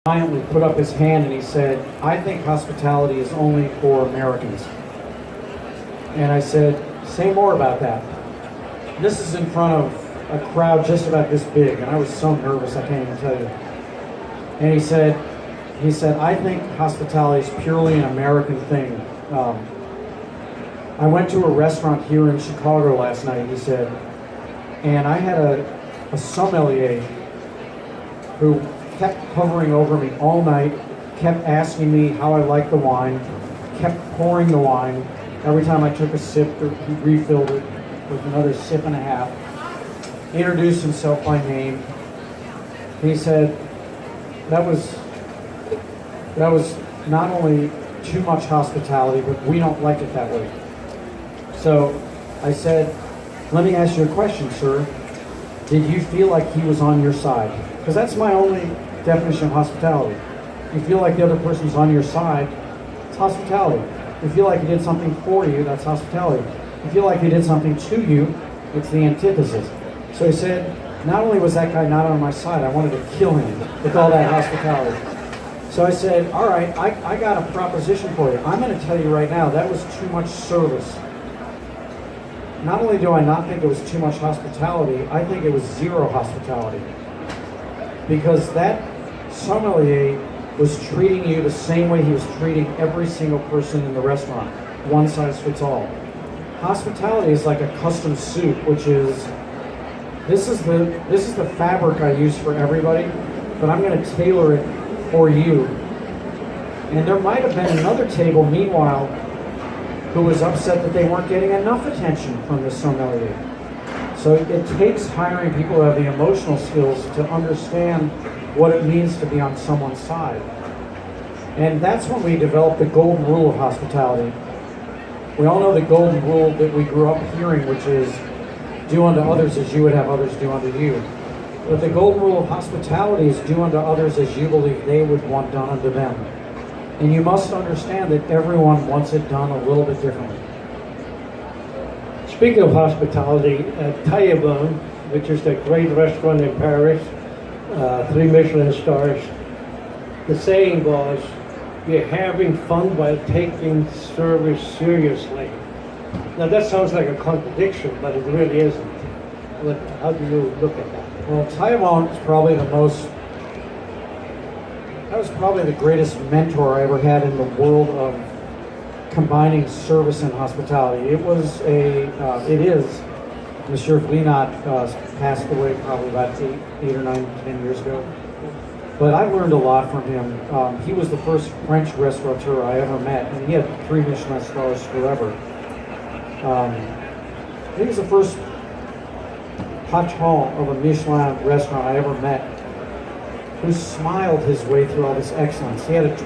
Defiantly put up his hand and he said, "I think hospitality is only for Americans." And I said, "Say more about that." This is in front of a crowd just about this big, and I was so nervous I can't even tell you. And he said, "I think hospitality is purely an American thing. I went to a restaurant here in Chicago last night," he said, "and I had a sommelier who kept hovering over me all night, kept asking me how I liked the wine, kept pouring the wine. Every time I took a sip, he refilled it with another sip and a half, introduced himself by name." He said that was not only too much hospitality, but we don't like it that way. So I said, "Let me ask you a question, sir. Did you feel like he was on your side?" Because that's my only definition of hospitality. You feel like the other person's on your side, it's hospitality. You feel like he did something for you, that's hospitality. You feel like he did something to you, it's the antithesis. So he said, not only was that guy not on my side, I wanted to kill him with all that hospitality. So I said, all right, I got a proposition for you. I'm going to tell you right now, that was too much service. Not only do I not think it was too much hospitality, I think it was zero hospitality. Because that sommelier was treating you the same way he was treating every single person in the restaurant. One size fits all. Hospitality is like a custom suit, which is, this is the fabric I use for everybody, but I'm going to tailor it for you. And there might have been another table, meanwhile, who was upset that they weren't getting enough attention from the sommelier. So it takes hiring people who have the emotional skills to understand what it means to be on someone's side. And that's when we developed the golden rule of hospitality. We all know the golden rule that we grew up hearing, which is do unto others as you would have others do unto you. But the golden rule of hospitality is do unto others as you believe they would want done unto them. And you must understand that everyone wants it done a little bit differently. Speaking of hospitality, Tailor, which is the great restaurant in Paris, 3 Michelin stars, the saying was, "You're having fun while taking service seriously." Now that sounds like a contradiction, but it really isn't. How do you look at that? Well, Tailor is probably that was probably the greatest mentor I ever had in the world of combining service and hospitality. It is. Monsieur Vlinat passed away probably about 8 or 9, 10 years ago. But I learned a lot from him. He was the first French restaurateur I ever met, and he had 3 Michelin stars forever. He was the first patron of a Michelin restaurant I ever met who smiled his way through all this excellence. He had a